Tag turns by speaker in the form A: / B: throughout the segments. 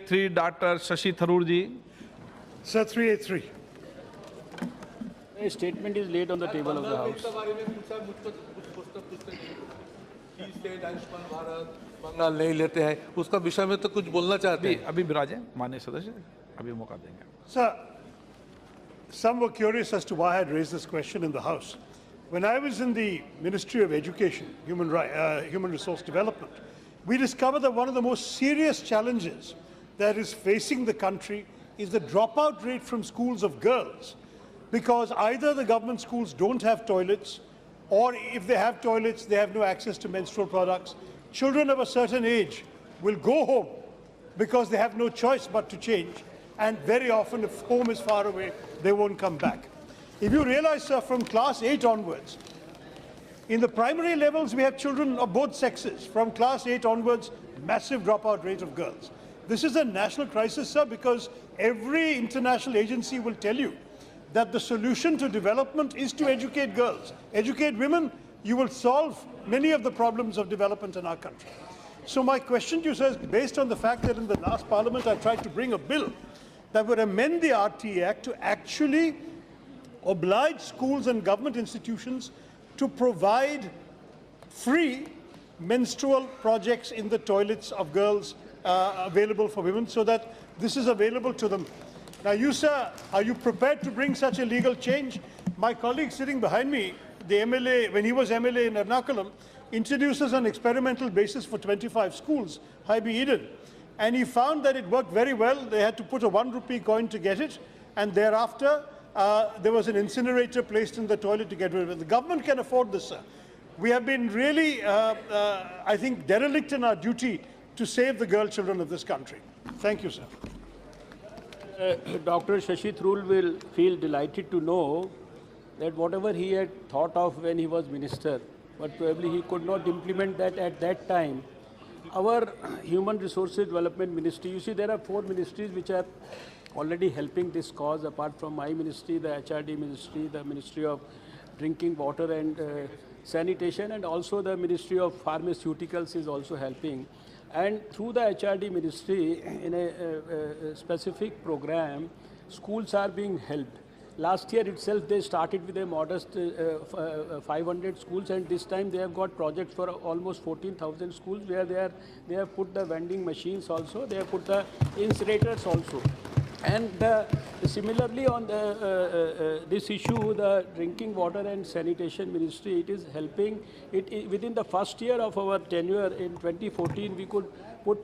A: 383, Dr. Shashi Tharoor ji.
B: Sir, 383.
C: A statement is laid on the table of the House.
D: Bengal नहीं लेते हैं उसका विषय में तो कुछ बोलना चाहते हैं
A: अभी विराजे माननीय सदस्य, अभी मौका देंगे.
B: Sir, some were curious as to why I had raised this question in the House. When I was in the Ministry of Education, Human Resource Development, we discovered that one of the most serious challenges that is facing the country is the dropout rate from schools of girls, because either the government schools don't have toilets, or if they have toilets, they have no access to menstrual products. Children of a certain age will go home because they have no choice but to change, and very often if home is far away, they won't come back. If you realize, sir, from class 8 onwards, in the primary levels we have children of both sexes. From class 8 onwards, massive dropout rate of girls. This is a national crisis, sir, because every international agency will tell you that the solution to development is to educate girls. Educate women, you will solve many of the problems of development in our country. So my question to you, sir, is based on the fact that in the last parliament I tried to bring a bill that would amend the RT Act to actually oblige schools and government institutions to provide free menstrual projects in the toilets of girls available for women, so that this is available to them. Now you, sir, are you prepared to bring such a legal change? My colleague sitting behind me, the MLA, when he was MLA in Ernakulam, introduces an experimental basis for 25 schools, High Eden, and he found that it worked very well. They had to put a 1 rupee coin to get it, and thereafter there was an incinerator placed in the toilet to get rid of it. The government can afford this, sir. We have been really, I think, derelict in our duty to save the girl children of this country. Thank you, sir.
C: Dr. Shashi Tharoor will feel delighted to know that whatever he had thought of when he was minister, but probably he could not implement that at that time. Our Human Resources Development Ministry, you see there are 4 ministries which are already helping this cause, apart from my ministry, the HRD ministry, the Ministry of Drinking Water and Sanitation, and also the Ministry of Pharmaceuticals is also helping. And through the HRD ministry, in a specific program, schools are being helped. Last year itself, they started with a modest 500 schools, and this time they have got projects for almost 14,000 schools, where they have put the vending machines also, they have put the incinerators also. And similarly on this issue, the Drinking Water and Sanitation Ministry, it is helping. Within the first year of our tenure in 2014, we could put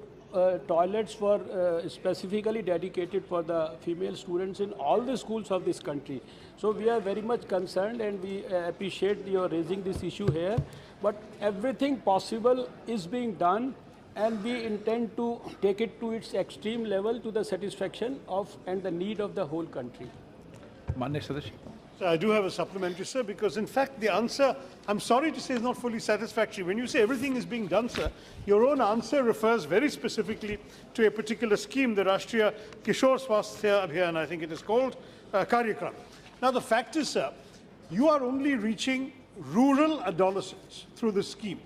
C: toilets for specifically dedicated for the female students in all the schools of this country. So we are very much concerned, and we appreciate your raising this issue here. But everything possible is being done, and we intend to take it to its extreme level, to the satisfaction of and the need of the whole country.
A: माननीय सदस्य.
B: So I do have a supplementary, sir, because in fact the answer, I'm sorry to say, is not fully satisfactory. When you say everything is being done, sir, your own answer refers very specifically to a particular scheme, the Rashtriya Kishore Swasthya Abhiyan, I think it is called, Karyakram. Now the fact is, sir, you are only reaching rural adolescents through this scheme.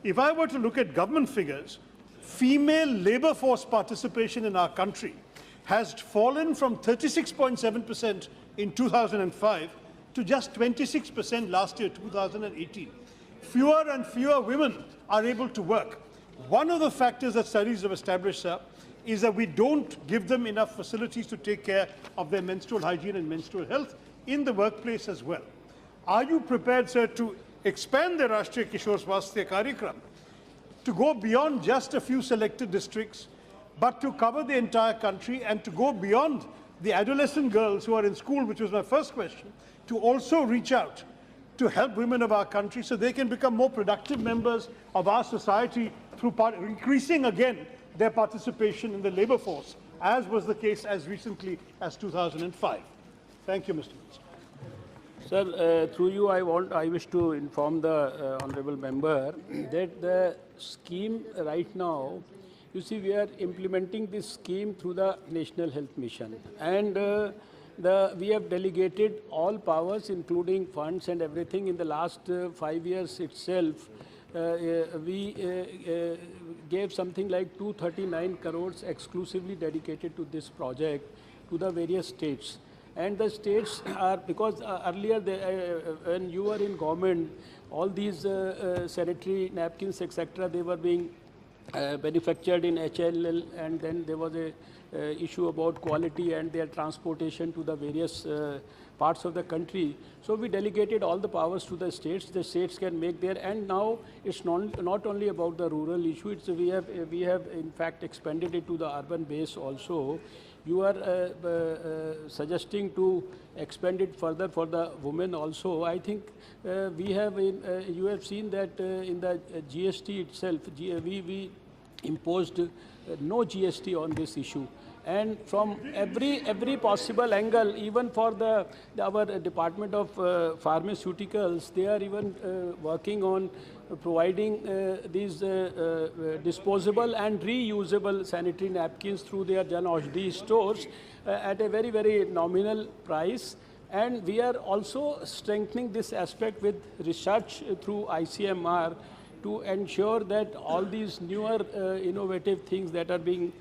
B: If I were to look at government figures, female labor force participation in our country has fallen from 36.7% in 2005 to just 26% last year, 2018. Fewer and fewer women are able to work. One of the factors that studies have established, sir, is that we don't give them enough facilities to take care of their menstrual hygiene and menstrual health in the workplace as well. Are you prepared, sir, to expand the Rashtriya Kishore Swasthya Karyakram to go beyond just a few selected districts, but to cover the entire country, and to go beyond the adolescent girls who are in school, which was my first question, to also reach out to help women of our country so they can become more productive members of our society through increasing again their participation in the labor force, as was the case as recently as 2005. Thank you, Mr. Minister.
C: Sir, through you, I wish to inform the honorable member that the scheme right now, you see, we are implementing this scheme through the National Health Mission, and we have delegated all powers, including funds and everything. In the last 5 years itself, we gave something like 239 crores exclusively dedicated to this project to the various states. And the states are, because earlier when you were in government, all these sanitary napkins, etc., they were being manufactured in HLL, and then there was a issue about quality and their transportation to the various parts of the country. So we delegated all the powers to the states. The states can make their, and now it's not only about the rural issue. It's we have in fact expanded it to the urban base also. You are suggesting to expand it further for the women also. I think we have, you have seen that in the GST itself, we imposed no GST on this issue. And from every possible angle, even for our Department of Pharmaceuticals, they are even working on providing these disposable and reusable sanitary napkins through their Jan Aushadhi stores at a very, very nominal price. And we are also strengthening this aspect with research through ICMR to ensure that all these newer innovative things that are being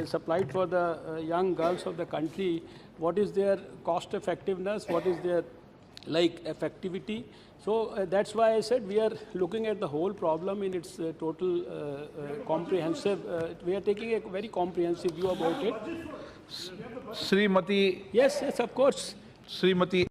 C: supplied for the young girls of the country, what is their cost effectiveness, what is their effectivity. So that's why I said we are looking at the whole problem in its total comprehensive, we are taking a very comprehensive view about it.
A: Srimati,
C: Yes, of course.
A: Srimati